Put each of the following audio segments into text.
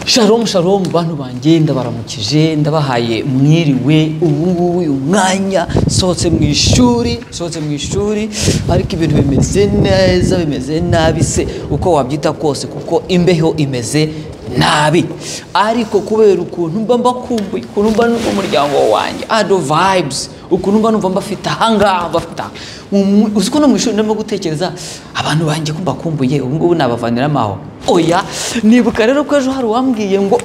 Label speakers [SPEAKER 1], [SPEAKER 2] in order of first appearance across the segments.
[SPEAKER 1] Shalom shalom bantu banjye ndabaramukije ndabahaye mwiriwe ubu uyu mwanya sohotse mu ishuri ariko ibintu bimeze neza bimeze nabi se uko wabyita kose kuko imbeho imeze nabi ariko kubera ukuntu mba mbakumbuye ukuntu mba numva umuryango wanjye ado vibes ukuntu mba numva mbafite ahangaha bafita uziko no mu ishuri ndimo gutekereza abantu banjye ko mbakumbuye ubu ngubu nabavanira amaho oya nibuka rero ko ejo hari wambwiye ngo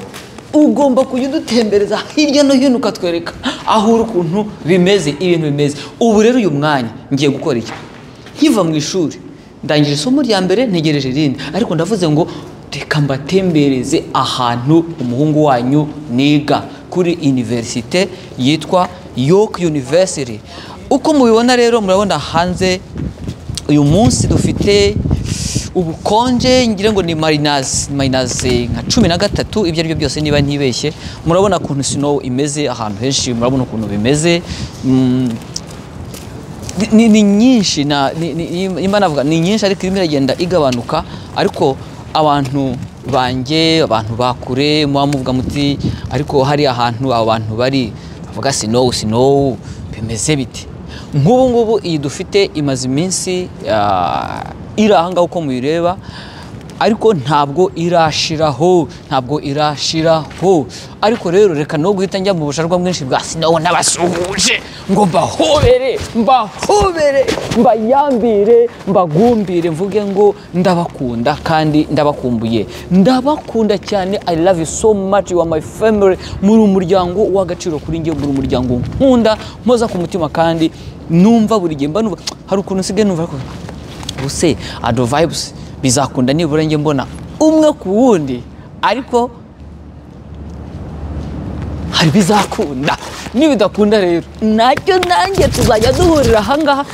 [SPEAKER 1] ugomba kujya udutembereza hirya no hino ukatwereka aho uri ukuntu bimeze ibintu bimeze ubu rero uyu mwanya ngiye gukora iki nkiva mu ishuri ndangije isomo rya mbere ntegereje irindi ariko ndavuze ngo reka mbatembereze ahantu umuhungu wanyu niga kuri universite yitwa York University. Uko mubibona rero murabona hanze uyu munsi dufite ubukonje ngira ngo ni minus nka 13 ibyo aribyo byose niba ntibeshye. Murabona ukuntu snow imeze ahantu henshi, murabona ukuntu bimeze ni nyinshi na imana navuga ni nyinshi ariko irimo iragenda igabanuka ariko abantu banjye abantu bakure muvuga muti ariko hari ahantu abantu bari bavuga snow bimeze bite. Ngubu iyi dufite imaze iminsi iri ahangaho uko mubireba ariko ntabwo irashiraho ariko rero reka no guhita njya mu busharwa bwinshi bwa snow n'abasuhuje ngo mbahobere mbayambire mbagumbire mvuge ngo ndabakunda kandi ndabakumbuye ndabakunda cyane. I love you so much, you are my family. Muri umuryango w'agaciro kuri njye, muri umuryango nkunda mpoza ku mutima kandi numva buri gihe mba hari ukuntu nsigaye numva ko ubuse ado vibes bizakunda nibura njye mbona umwe ku wundi ariko hari bizakunda nibidakunda rero nacyo nanjye tuzajya duhurira ahangaha.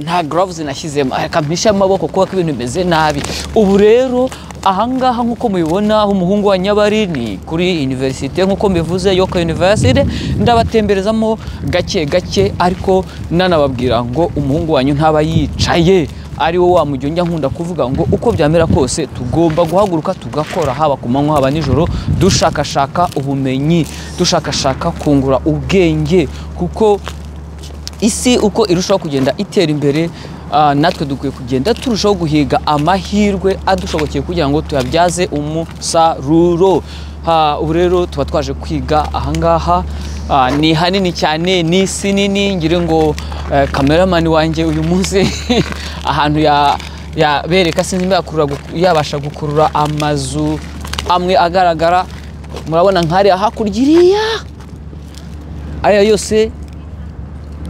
[SPEAKER 1] Nta gloves nashyizemo akampisha amaboko kuko ibintu bimeze nabi. Ubu rero ahangaha nkuko mubibona aho umuhungu wa Nyabari ni kuri universite nkuko mbivuze York University ndabatemberezamo gake ariko nanababwira ngo umuhungu wanyu ntaba yicaye ari wo wamujyonja nkunda kuvuga ngo uko byamera kose tugomba guhaguruka tugakora haba ku manywa haba nijoro dushakashaka ubumenyi dushakashaka kungura ubwenge kuko isi uko irushaho kugenda itera imbere natwe dukwiye kugenda turushaho guhiga amahirwe adushobokeye kugira ngo tuyabyaze umusaruro. Ubu rero tuba twaje kwiga ahangaha ni hanini cyane ni isi nini ngire ngo cameraman wanjye uyu munsi ahantu yabereka sinzi yabasha gukurura amazu amwe agaragara. Murabona nkari hakurya aya yose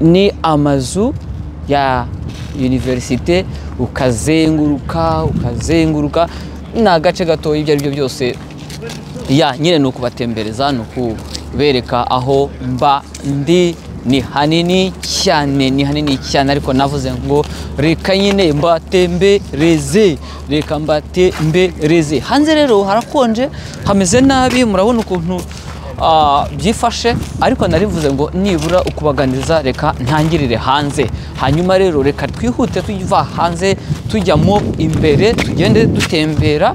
[SPEAKER 1] ni amazu ya universite ukazenguruka na gace gato ibyo aribyo byose nyine nuko batembereza nuko bereka aho mba ndi ni hanini cyane ariko navuze ngo reka nyine mbatembereze hanze rero harakonje hameze nabi murabona ukuntu byifashe ariko narivuze ngo nibura ukubaganiriza reka ntangirire hanze hanyuma rero reka twihute tuva hanze tujyamo imbere tugende dutembera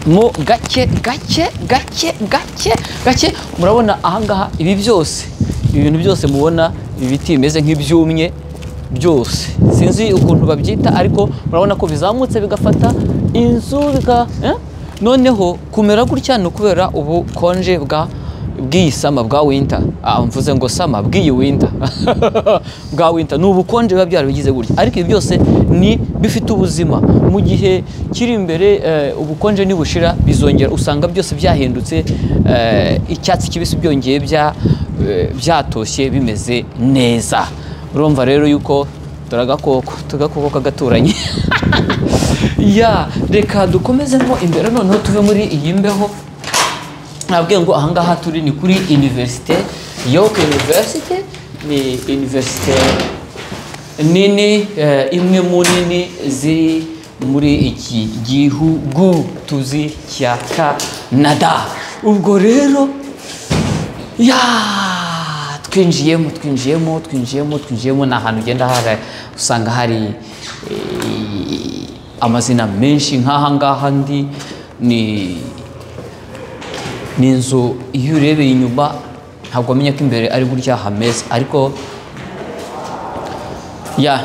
[SPEAKER 1] mo gake. Murabona ahangaha ibi bintu byose mubona ibiti bimeze nk'ibyumye byose sinzi ukuntu babyita ariko murabona ko bizamutse bigafata inzu noneho kumera gutya no kubera ubu konje bw'iyi sama bwa winter mvuze ngo sama bw'iyi winter bwa winter n'ubu konje biba byarabigize gutya ariko ibi byose ni bifite ubuzima mu gihe kiri imbere ubukonje nibushira bizongera usanga byose byahindutse icyatsi kibisi byongeye byatoshye bimeze neza. Urumva rero yuko tugakoko kagaturanye reka dukomezemo imbere noneho tuve muri iyi mbeho. Nabwiye ngo ahangaha turi ni kuri universite York University ni universite nini imwe mu nini ziri muri iki gihugu tuzi cya Canada. Ubwo rero twinjiyemo ni ahantu ugenda usanga hari amazina menshi nk'ahangaha ndi ni ni inzu iyo urebeye inyuma ntabwo wamenya ko imbere ari gutya hameze, ariko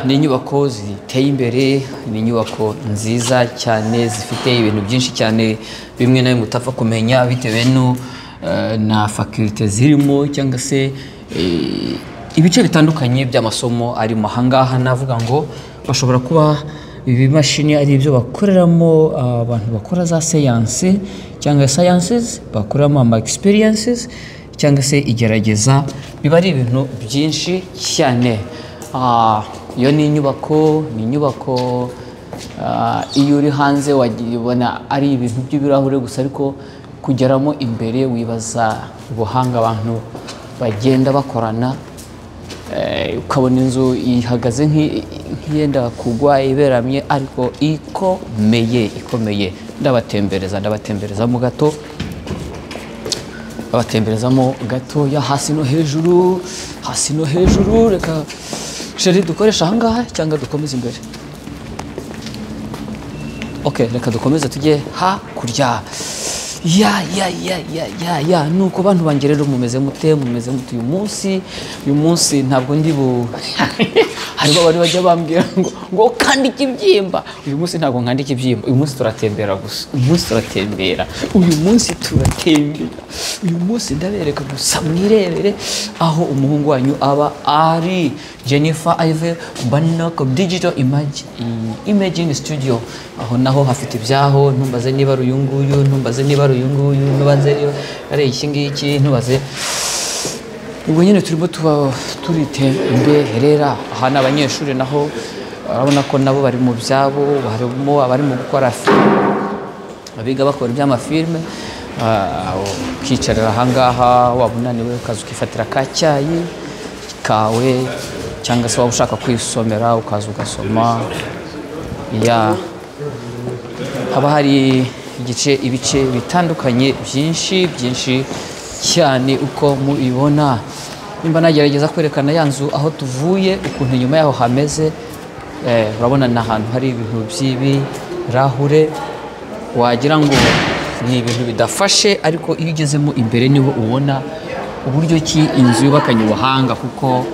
[SPEAKER 1] ni inyubako ziteye imbere, ni inyubako nziza cyane zifite ibintu byinshi cyane bimwe na bimwe utapfa kumenya bitewe na faculty zirimo cyangwa se ibice bitandukanye by'amasomo ari mu hangaha. navuga ngo bashobora kuba ibi mashini ari ibyo bakoreramo abantu bakora za science cyangwa sciences, bakoramo ama experiences cyangwa se igerageza, biba ari ibintu byinshi cyane. Iyo ni inyubako iyo uri hanze wabona ari ibintu by'ibirahure gusa, ariko kugeramo imbere wibaza ubuhanga abantu bagenda bakorana, ukabona inzu ihagaze nk'iyenda kugwa iberamye, ariko ikomeye. ndabatemberezamo gato ya hasi no hejuru. Reka sheri dukoresha ahangaha cyangwa dukomeze imbere? Okay, reka dukomeze tujye hakurya. Nuko bantu banjye rero mumeze mute uyu munsi ntabwo ndi hariho abari bajya bambwira ngo kandi ikibyimba. Uyu munsi ntabwo nkandi ikibyimba, uyu munsi turatembera gusa, uyu munsi ndabereka gusa, mwirebere aho umuhungu wanyu aba ari. Jennifer Ive Bannock Digital Imaging Studio, aho naho hafite ibyaho. Ntumbaze niba ari uyu nguyu, ntumbaze niba ari iki ngiki, ntubaze. Ubwo nyine turimo turitemberera. Aha ni abanyeshuri naho urabona ko nabo bari mu byabo, harimo abari mu gukora abiga bakora iby'amafilme. Ukicarira ahangaha waba unaniwe ukaza ukifatira ka cyayi kawe, cyangwa se waba ushaka kwisomera ukaza ugasoma. Haba hari ibice bitandukanye byinshi cyane uko mubibona. Nimba nagerageza kwerekana ya nzu aho tuvuye ukuntu inyuma yaho hameze, urabona ni ahantu hari ibintu by'ibirahure wagira ngo ni ibintu bidafashe, ariko iyo ugezemo imbere niho ubona uburyo ki inzu yubakanye ubuhanga, kuko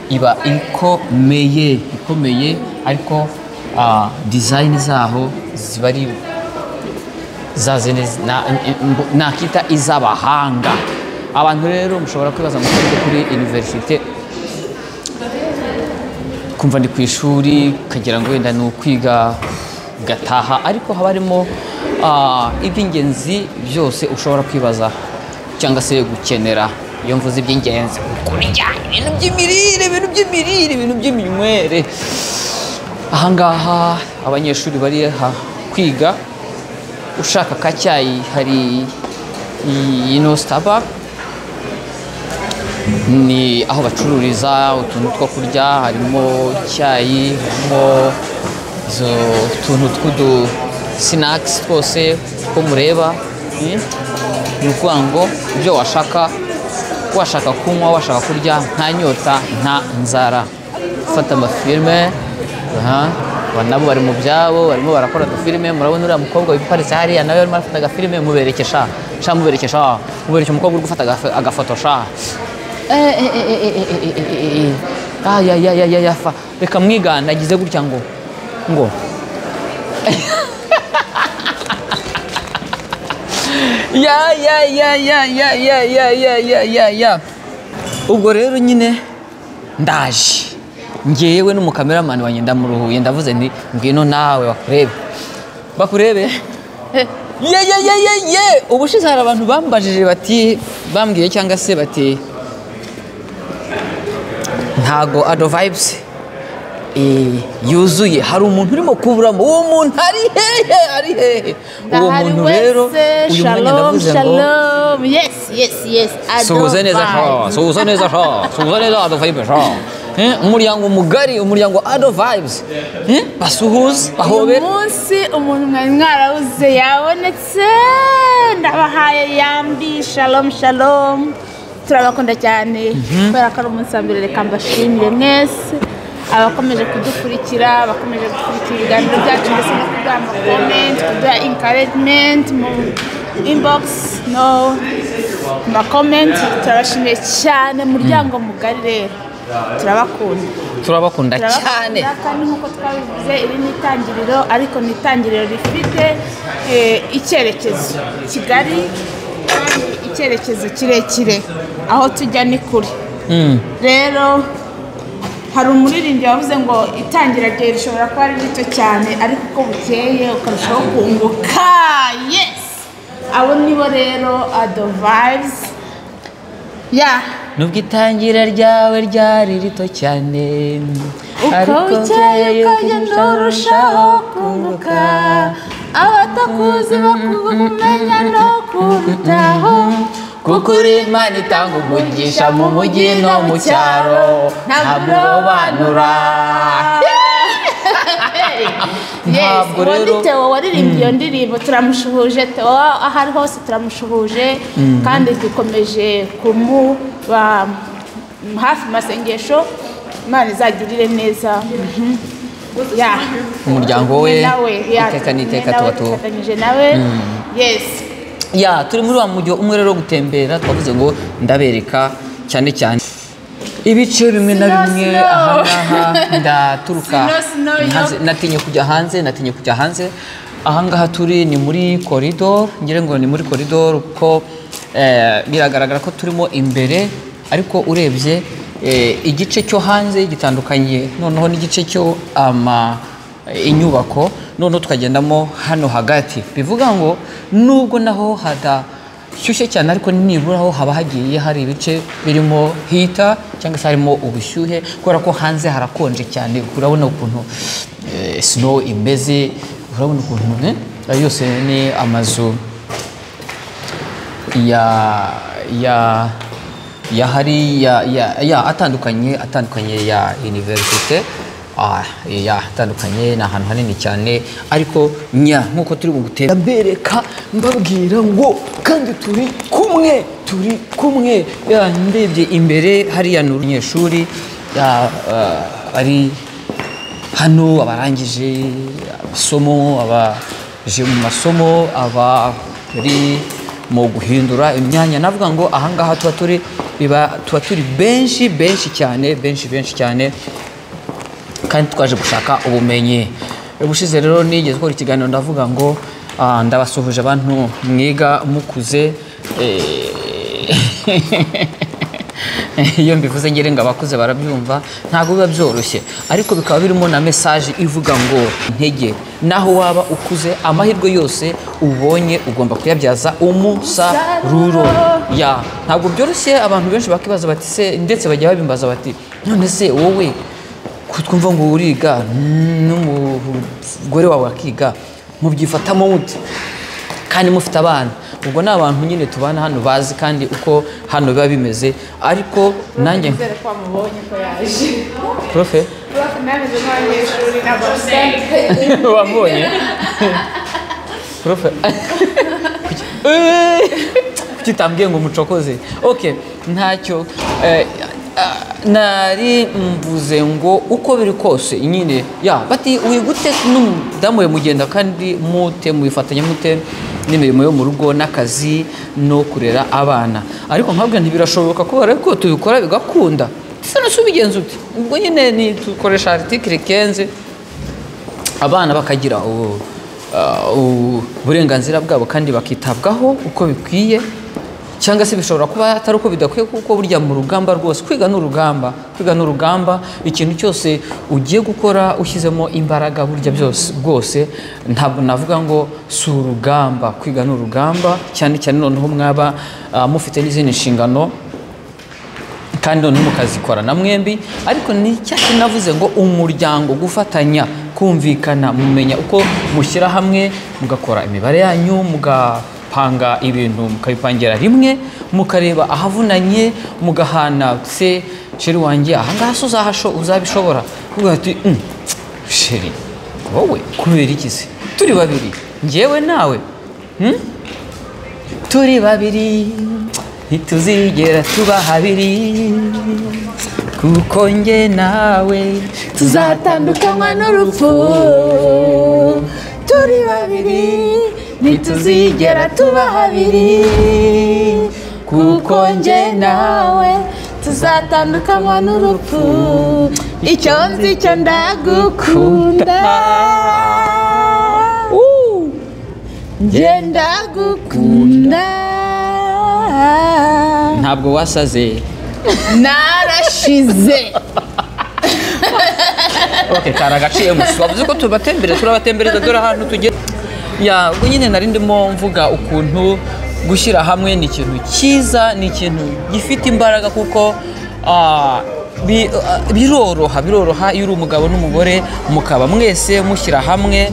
[SPEAKER 1] iba ikomeye, ariko design zaho ziba ari nakita iz'abahanga. Abantu rero mushobora kwibaza ngo kuri universite, kumva ndi ku ishuri kagira ngo wenda ni ukwiga gataha, ariko haba harimo iby'ingenzi byose ushobora kwibaza cyangwa se gukenera. Iyo mvuze iby'ingenzi, kurya, ibintu by'imirire, ibintu by'iminywere. Ahangaha abanyeshuri bari kwiga, ushaka ka cyayi hari Starbucks, ni aho bacururiza utuntu two kurya, harimo icyayi, harimo utuntu tw'udu snacks twose ko mureba. Ni ukuvuga ngo ibyo washaka kunywa, washaka kurya, nta nyota nta nzara. Ufata amafilme, nabo bari mu byabo, barimo barakora agafilime. Murabona uriya mukobwa wiparitse hariya nawe arimo arafata agafilime, muberekesha umukobwa uri gufata agafoto. Reka mwigana agize gutya ngo ubwo rero nyine ndaje ngewe n'umukameramani wanjye ndamuruhuye, ndavuze nti ngwino nawe bakurebe. Ubushize hari abantu bambajije bambwiye cyangwa se bati ntago Ado Vibes yuzuye, hari umuntu urimo kuburamo. Uwo muntu ari hehe? Uwo muntu rero uyu mwanya ndavuze ngo
[SPEAKER 2] yes
[SPEAKER 1] suhuza neza Ado Vibes. Umuryango mugari, umuryango Ado Vibes, basuhuza bahobera.
[SPEAKER 2] Uyu munsi umuntu mwari mwarabuze yabonetse, ndabahaye yambi. Shalom, turabakunda cyane kubera ko ari umunsi wa mbere. Reka mbashimire mwese abakomeje kudukurikira, abakomeje gukurikira ibiganiro byacu, ndetse no kuduha amakomenti, kuduha encouragement mu inbox. makomenti turabashimiye cyane muryango mugari rero
[SPEAKER 1] turabakunda cyane
[SPEAKER 2] kandi nk'uko twabivuze iri ni itangiriro ariko ni itangiriro rifite icyerekezo kigari kandi icyerekezo kirekire aho tujya ni kure rero hari umuririmbyi wavuze ngo itangira rye rishobora kuba ari rito cyane ariko uko bukeye ukarushaho kunguka yes abo nibo rero Ado Vibes
[SPEAKER 1] nubwo itangira ryawe ryari rito cyane
[SPEAKER 2] uko bukeye ukagenda urushaho kunguka abatakuzi bakumenya no kurutaho
[SPEAKER 1] kuko uri Imana itanga umugisha mu mujyi no mu cyaro ntabwo urobanura
[SPEAKER 2] ntabwo rero Theo waririmbye iyo ndirimbo turamushuhuje Theo aho ari hose turamushuhuje kandi dukomeje kumuba hafi masengesho Imana izagirire neza
[SPEAKER 1] umuryango we iteka n'iteka tuba
[SPEAKER 2] tufatanyije nawe yes
[SPEAKER 1] turi muri wa mujyo umwe rero gutembera twavuze ngo ndabereka cyane cyane ibice bimwe na bimwe ahangaha ndaturuka natinye kujya hanze ahangaha turi ni muri koridoro ngire ngo ni muri koridoro kuko biragaragara ko turimo imbere ariko urebye igice cyo hanze gitandukanye noneho n'igice cyo inyubako noneho tukagendamo hano hagati bivuga ngo nubwo naho hadashyushye cyane ariko nibura aho haba hagiye hari ibice birimo hita cyangwa se harimo ubushyuhe kubera ko hanze harakonje cyane urabona ukuntu snow imeze urabona ukuntu yose ni amazu atandukanye ya universite atandukanye ni ahantu hanini cyane ariko nk'uko turi mu gutera mbereka mbabwira ngo kandi turi kumwe ndebye imbere hariya ni umunyeshuri ari hano abarangije amasomo abaje mu masomo abari mu guhindura imyanya navuga ngo ahangaha tuba turi benshi cyane kandi twaje gushaka ubumenyi ubushize rero nigeze gukora ikiganiro ndavuga ngo ndabasuhuje abantu mwiga mukuze iyo mbivuze ngere ngo abakuze barabyumva ntabwo biba byoroshye ariko bikaba birimo na message ivuga ngo ntege naho waba ukuze amahirwe yose ubonye ugomba kuyabyaza umusaruro ntabwo byoroshye abantu benshi bakibaza bati se ndetse bajya babimbaza bati none se wowe twumva ngo uriga n'umugore wawe akiga mubyifatamo muti kandi mufite abana ubwo ni abantu nyine tubana hano bazi kandi uko hano biba bimeze ariko nanjye profe wambonye profe kuki utambwiye ngo umucokoze ntacyo nari mvuze ngo uko biri kose nyine bati wigute n'umudamu we mugenda kandi mubifatanya mute n'imirimo yo mu rugo n'akazi no kurera abana ariko nkabwira ntibirashoboka kubera ko tubikora bigakunda se ubigenza ute ubwo nyine dukoresha article 15 abana bakagira uburenganzira bwabo kandi bakitabwaho uko bikwiye cyangwa se bishobora kuba atari uko bidakwiye kuko burya mu rugamba rwose kwiga n'urugamba ikintu cyose ugiye gukora ushyizemo imbaraga burya byose bwose ntabwo navuga ngo si urugamba kwiga n'urugamba cyane noneho mwaba mufite n'izindi nshingano kandi noneho mukazikorana mwembi ariko ni cyane navuze ngo umuryango gufatanya kumvikana mumenya uko mushyira hamwe mugakora imibare yanyu panga ibintu mukabipangira rimwe mukareba ahavunanye mugahana se sheri wanjye ahangaha uzabishobora kuvuga ati sheri wowe kubera iki se turi babiri njyewe nawe turi babiri ntituzigera tuba habiri kuko njye nawe tuzatandukanywa n'urupfu turi babiri ntituzigera tuba habiri
[SPEAKER 2] kuko njye nawe tuzatandukanywa n'urupfu, icyo nzi cyo ndagukunda, njye ndagukunda.
[SPEAKER 1] ntabwo wasaze.
[SPEAKER 2] Narashize.
[SPEAKER 1] Okay, kari agaciye gusa wavuze ko turabatembereza dore ahantu tugeze. Ya ubwo nyine nari ndimo mvuga ukuntu gushyira hamwe ni ikintu cyiza, ni ikintu gifite imbaraga kuko biroroha iyo uri umugabo n'umugore mukaba mwese mushyira hamwe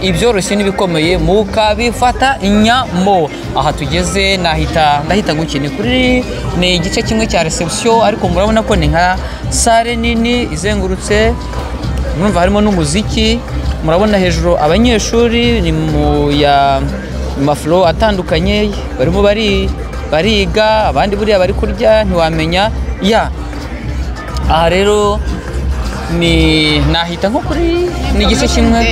[SPEAKER 1] ibyoroshye n'ibikomeye mukabifata inyamo. Aha tugeze ndahita gukina kuri ni igice kimwe cya reception, ariko murabona ko ni nka sale nini izengurutse, mwumva harimo n'umuziki, murabona hejuru abanyeshuri ni mu maflo atandukanye barimo bariga, abandi buriya bari kurya ntiwamenya. Aha rero nahita nko kuri ni igice kimwe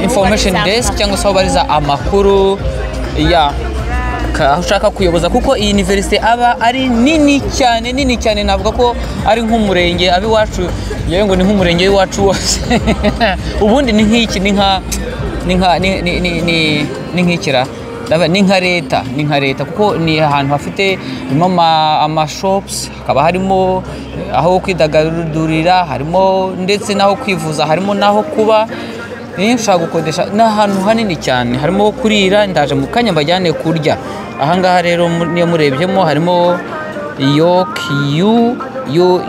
[SPEAKER 1] information desk cyangwa se aho bariza amakuru aho ushaka kuyoboza, kuko iyi university aba ari nini cyane, navuga ko ari nk'umurenge abiwacu, yewe ngo ni nk'umurenge w'iwacu wose. Ubundi ni nk'iki ni nk'ikira ni nka leta kuko ni ahantu hafite amashops, hakaba harimo aho kwidagadurira, harimo ndetse n'aho kwivuza, harimo n'aho kuba. Ushaka gukodesha ni ahantu hanini cyane, harimo kurira. Ndaje mu kanya mbajyane kurya. Ahangaha rero niyo murebyemo harimo York U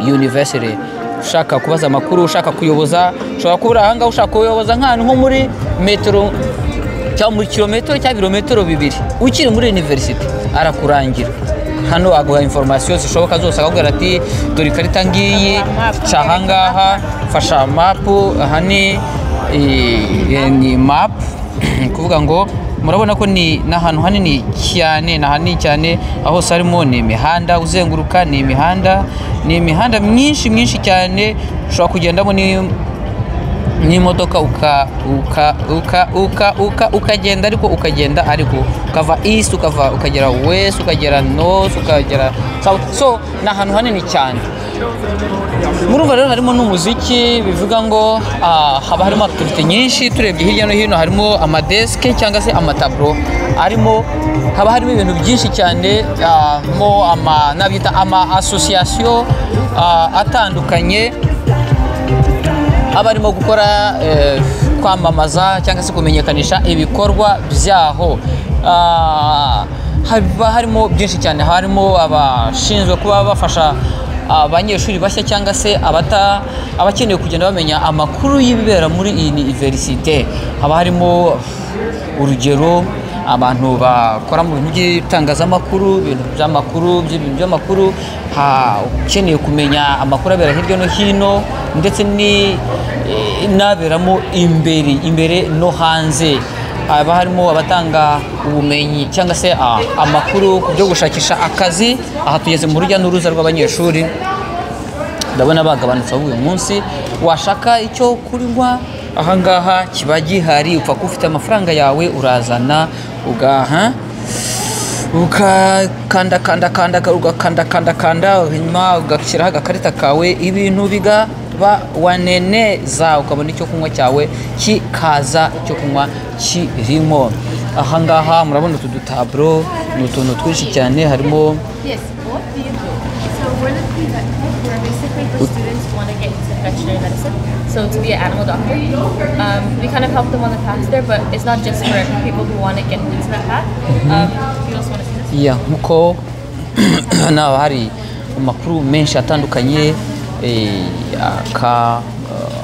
[SPEAKER 1] University. Ushaka kubaza amakuru, ushaka kuyoboza, ushobora kubura ahangaha ushaka kuyoboza nk'ahantu nko muri metero cyangwa muri kilometero cyangwa ibirometero 2 ukiri muri university arakurangira. Hano aguha information zishoboka zose, akakubwira ati dore ikarita ngiyi, ca ahangaha, fasha map. Aha ni map kuvuga ngo murabona ko ni n'ahantu hanini cyane, aho harimo ni imihanda uzenguruka, ni imihanda myinshi cyane ushobora kugendamo n'imodoka ukagenda, ariko ukava east ukagera west ukagera north ukagera south. So ni ahantu hanini cyane. Murumva rero harimo n'umuziki, bivuga ngo haba harimo activity nyinshi. Turebye hirya no hino harimo amadeske cyangwa se amatablo, haba harimo ibintu byinshi cyane, nabita association atandukanye abarimo gukora kwamamaza cyangwa se kumenyekanisha ibikorwa byaho. Haba harimo byinshi cyane, harimo abashinzwe kuba bafasha abanyeshuri bashya cyangwa se abakeneye kugenda bamenya amakuru y'ibibera muri iyi universite. Haba harimo urugero abantu bakora mu bintu by'itangazamakuru, ibintu by'amakuru, ukeneye kumenya amakuru abera hirya no hino ndetse n'aberamo imbere no hanze. Haba harimo abatanga ubumenyi cyangwa se amakuru ku byo gushakisha akazi. Aha tugeze mu rujya n'uruza rw'abanyeshuri, ndabona bagabanutse uyu munsi. Washaka icyo kunywa ahangaha kiba gihari, upfa ko ufite amafaranga yawe urazana ugakanda hanyuma ugashyiraho agakarita kawe, ibintu bigaba waneneza, ukabona icyo kunywa cyawe kikaza, icyo kunywa kirimo. Ahangaha murabona utu dutablo ni utuntu twinshi cyane, harimo
[SPEAKER 3] So to be an animal doctor, we kind of help them on the path there, but it's not just for people who want to get into that path. You also want to see this?
[SPEAKER 1] Nkuko naho hari amakuru menshi atandukanye,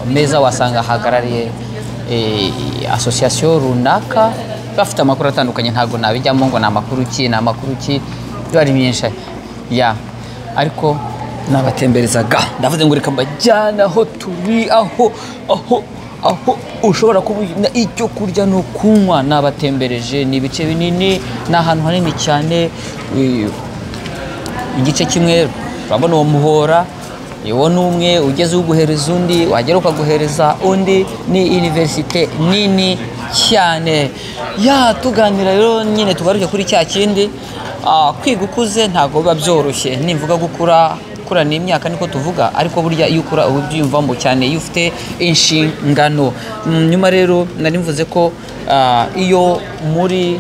[SPEAKER 1] meza wasanga hagarariye association runaka bafite amakuru atandukanye. Ntago nabijyamo ngo namakuru ki bari myinshi ariko nabatemberezaga, ndavuze ngo reka mbajyana aho turi, aho ushobora kubona icyo kurya no kunywa. Nabatembereje ni ibice binini, ni ahantu hanini cyane. Igice kimwe urabona uwo muhora, yewe n'umwe ugeze uguhereza undi, wagera ukaguhereza undi. Ni universite nini cyane. Tuganira rero nyine tugaruke kuri cya kindi kwiga ukuze ntabwo biba byoroshye nimvuga gukura ni imyaka niko tuvuga ariko burya iyo ukura uba ubyiyumvamo cyane iyo ufite inshingano nyuma rero nari mvuze ko iyo muri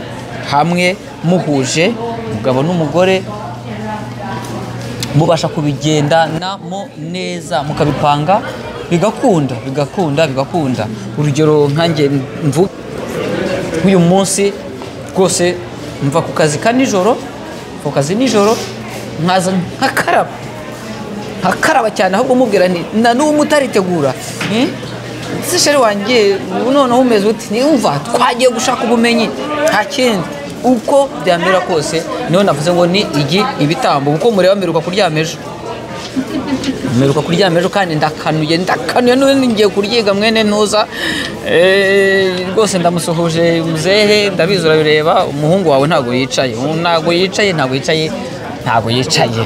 [SPEAKER 1] hamwe muhuje umugabo n'umugore mubasha kubigendanamo neza mukabipanga bigakunda urugero nkanjye mvuga uyu munsi rwose mva ku kazi nijoro nkaza nkakaraba cyane ahubwo mubwira nti na n'ubu mutaritegura ese sheri wanjye noneho umeze uti niyumva twagiye gushaka ubumenyi nta kindi uko byamera kose niho navuze ngo ni ibitambo kuko mureba mperuka kuryama ejo kandi ndakanuye n'ubundi ngiye kuryiga mwene ntuza rwose ndamusuhuje muzehe ndabizi urabireba umuhungu wawe ntabwo yicaye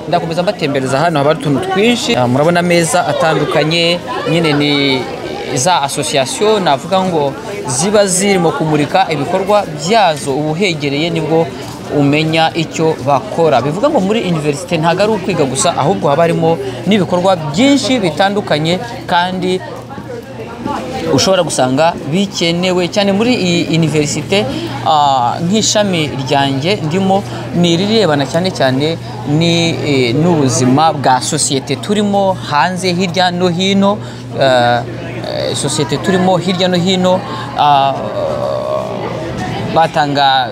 [SPEAKER 1] ndakomeza mbatembereza hano haba utuntu twinshi murabona ameza atandukanye nyine ni za association navuga ngo ziba zirimo kumurika ibikorwa byazo ubuhegereye nibwo umenya icyo bakora bivuga ngo muri university ntago ari ukwiga gusa ahubwo haba harimo n'ibikorwa byinshi bitandukanye kandi ushobora gusanga bikenewe cyane muri iyi university nk'ishami ryanjye ndimo ni irirebana cyane n'ubuzima bwa sosiyete turimo hanze hirya no hino sosiyete turimo hirya no hino batanga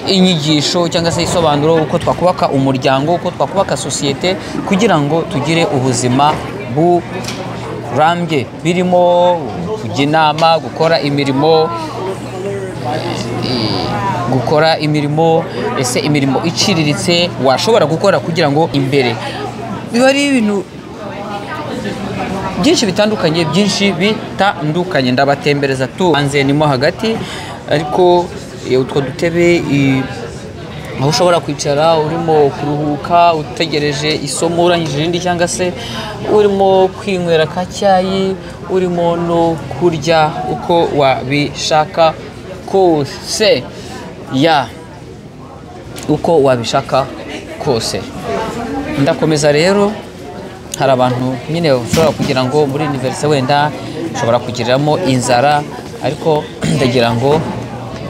[SPEAKER 1] inyigisho cyangwa se isobanuro uko twakubaka umuryango uko twakubaka sosiyete kugira ngo tugire ubuzima burambye birimo kujya inama gukora imirimo ese imirimo iciriritse washobora gukora kugira ngo imbere biba ari ibintu byinshi bitandukanye ndabatembereza hanze nimo hagati ariko utwo dutebe aho ushobora kwicara urimo kuruhuka utegereje isomo urangije irindi cyangwa se urimo kwinywera akacyayi urimo no kurya uko wabishaka kose uko wabishaka kose ndakomeza rero hari abantu nyine ushobora kugira ngo muri universite wenda ushobora kugiriramo inzara ariko ndagira ngo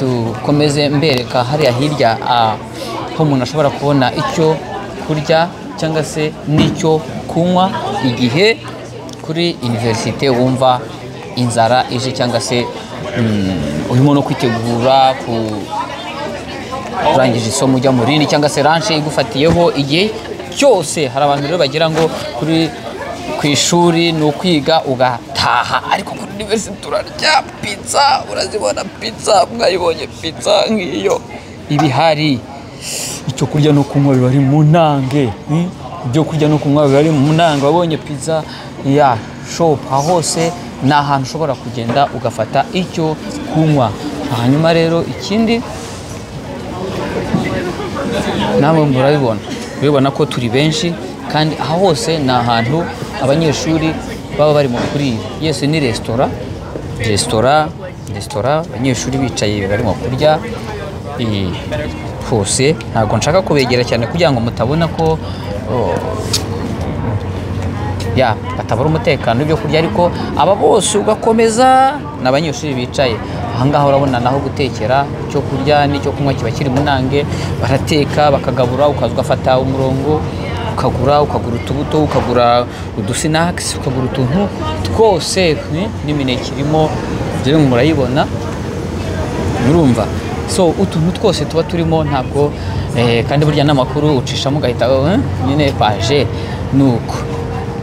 [SPEAKER 1] dukomeze mbereka hariya hirya aho umuntu ashobora kubona icyo kurya cyangwa se n'icyo kunywa igihe kuri universite wumva inzara ije cyangwa se urimo no kwitegura kurangije isomo ujya mu rindi cyangwa se ranche igufatiyeho igihe cyose hari abantu rero bagira ngo ku ishuri ni ukwiga ugataha ariko kuri universite turarya pizza urazibona pizza mwayibonye pizza nk'iyo ibihari icyo kurya no kunywa biba ari mu ntange ibyo kurya no kunywa biba ari mu ntange wabonye pizza shop hose ni ahantu ushobora kugenda ugafata icyo kunywa hanyuma rero ikindi namwe murabibona ko turi benshi kandi aha hose ni ahantu abanyeshuri baba barimo kurira yose ni resitora abanyeshuri bicaye barimo kurya hose ntabwo nshaka kubegera cyane kugira ngo mutabona ko batabura umutekano w'ibyo kurya ariko aba bose ugakomeza n'abanyeshuri bicaye ahangaha urabona naho gutekera icyo kurya n'icyo kunywa kiba kiri mu ntange barateka bakagabura ukaza ugafata umurongo ukagura utubuto ukagura udusinakisi ukagura utuntu twose n'imineke irimo dore murayibona murumva so utuntu twose tuba turimo ntabwo kandi burya n'amakuru ucishamo ugahita nyine paje nuko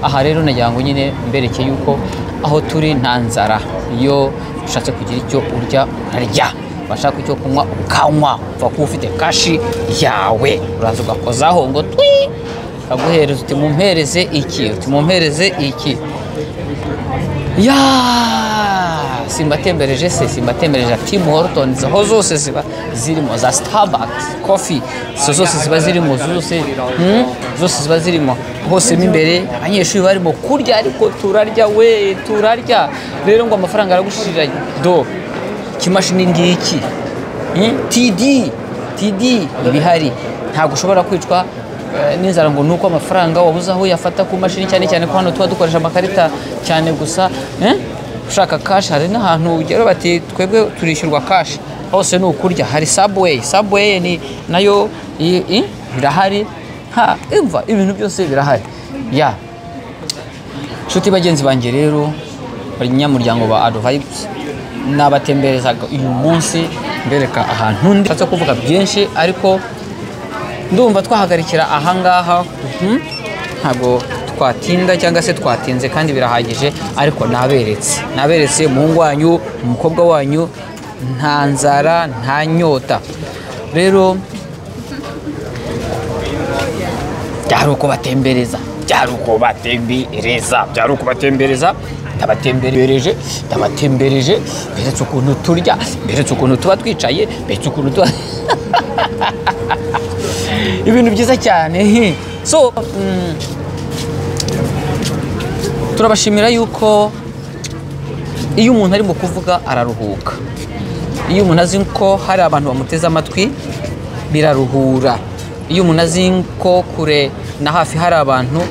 [SPEAKER 1] aha rero nagira ngo nyine mbereke yuko aho turi nta nzara iyo ushatse kugira icyo urya urarya washaka icyo kunywa ukanywa upfa kuba ufite kashi yawe uraza ugakozaho ngo twi kaguhereza uti mumpereze iki simbatembereje Tim Hortons aho zose ziba zirimo za Starbucks coffee zose ziba zirimo zose ziba zirimo hose imbere abanyeshuri barimo kurya ariko turarya rero ngo amafaranga aragushirira do kimashini ngiki TD TD ibihari ntabwo ushobora kwicwa n'inzara ngo nuko amafaranga wabuze aho yafata ku mashini cyane cyane ko hano tuba dukoresha amakarita cyane gusa ushaka cash hari n'ahantu ugera bati twebwe turishyurwa cash hose ni ukurya hari Subway ni nayo birahari imva ibintu byose birahari ya nshuti bagenzi banjye rero bari nyamuryango ba AdoVibes nabatemberezaga uyu munsi mbereka ahantu ndi ntatse kuvuga byinshi ariko ndumva twahagarikira ahangaha ntago twatinda cyangwa se twatinze kandi birahagije ariko naberetse umuhungu wanyu umukobwa wanyu nta nzara nta nyota rero byari uko batembereza ndabatembereje beretse ukuntu turya beretse ukuntu tuba twicaye beretse ukuntu tuba ibintu byiza cyane so turabashimira yuko iyo umuntu ari mu kuvuga araruhuka iyo umuntu azi ko hari abantu bamuteze amatwi biraruhura iyo umuntu azi ko kure na hafi hari abantu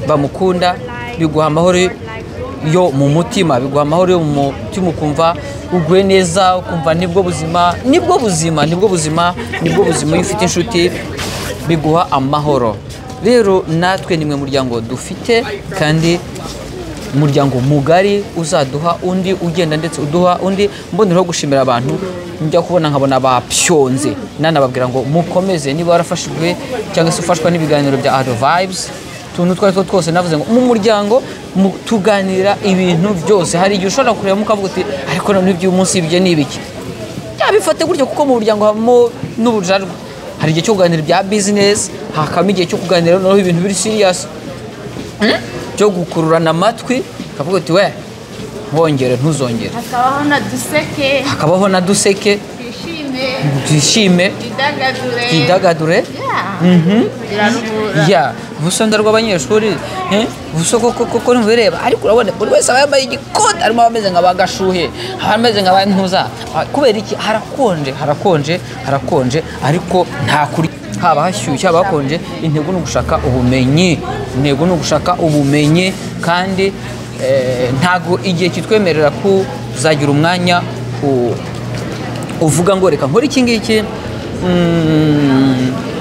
[SPEAKER 1] bamukunda biguha amahoro yo mu mutima ukumva uguwe neza ukumva nibwo buzima iyo ufite inshuti biguha amahoro rero natwe nimwe muryango dufite kandi umuryango mugari uzaduha undi ugenda ndetse uduha undi mboneraho gushimira abantu njya kubona nkabona bapyonze nanababwira ngo mukomeze niba warafashijwe cyangwa se ufashwa n'ibiganiro bya AdoVibes tuntu twose navuze ngo mu muryango tuganira ibintu byose hari igihe ushobora kureba mukavuga uti ariko none iby'uyu munsi ibyo ni ibiki bifate gutyo kuko mu muryango habamo n'ubujarwa hari igihe cyo kuganira ibya business hakamo igihe cyo kuganira noneho ibintu biri serious cyo gukururana amatwi kavuga uti we ntongere ntuzongere hakabaho na duseke twishime twidagadure ubusonga rw'abanyeshuri koko ntibireba ariko urabona buri wese aba yambaye igikoti harimo abameze nka bagashuhe abameze nka bantuza kubera iki harakonje ariko nta kuri haba hashyushye haba hakonje intego ni ugushaka ubumenyi kandi ntago igihe kitwemerera kuzagira umwanya uvuga ngo reka nkore iki ngiki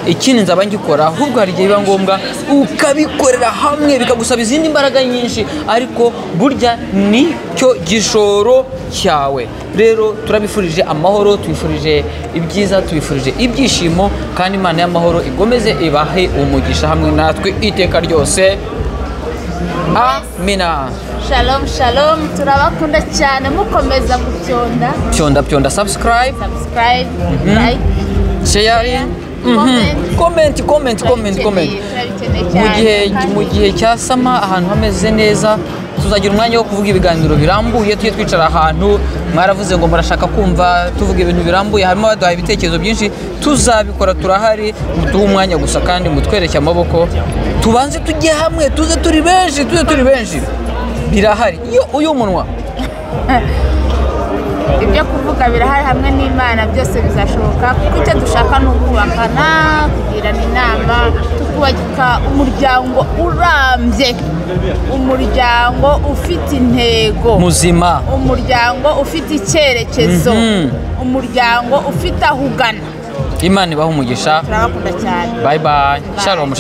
[SPEAKER 1] ikindi nzaba ngikora ahubwo hari igihe biba ngombwa ukabikorera hamwe bikagusaba izindi mbaraga nyinshi ariko burya nicyo gishoro cyawe rero turabifurije amahoro tubifurije ibyiza tubifurije ibyishimo kandi Imana y'amahoro igomeze ibahe umugisha hamwe natwe iteka ryose amina
[SPEAKER 2] shalom turabakunda cyane mukomeza
[SPEAKER 1] gutyonda subscribe
[SPEAKER 2] like
[SPEAKER 1] share comment mu gihe cyasama ahantu hameze neza tuzagira umwanya wo kuvuga ibiganiro birambuye tujye twicara ahantu mwaravuze ngo murashaka kumva tuvuga ibintu birambuye harimo baduhaye ibitekerezo byinshi tuzabikora turahari muduhe umwanya gusa kandi mutwereke amaboko tubanze tujye hamwe tuze turi benshi birahari iyo uyu munwa
[SPEAKER 2] ibyo kuvuga birahari hamwe n'Imana byose bizashoboka kuko icyo dushaka ni ukubakana kugirana inama tukubaka umuryango urambye umuryango ufite intego
[SPEAKER 1] muzima
[SPEAKER 2] umuryango ufite icyerekezo umuryango ufite aho ugana
[SPEAKER 1] Imana ibahe umugisha
[SPEAKER 2] turabakunda cyane
[SPEAKER 1] bye shalom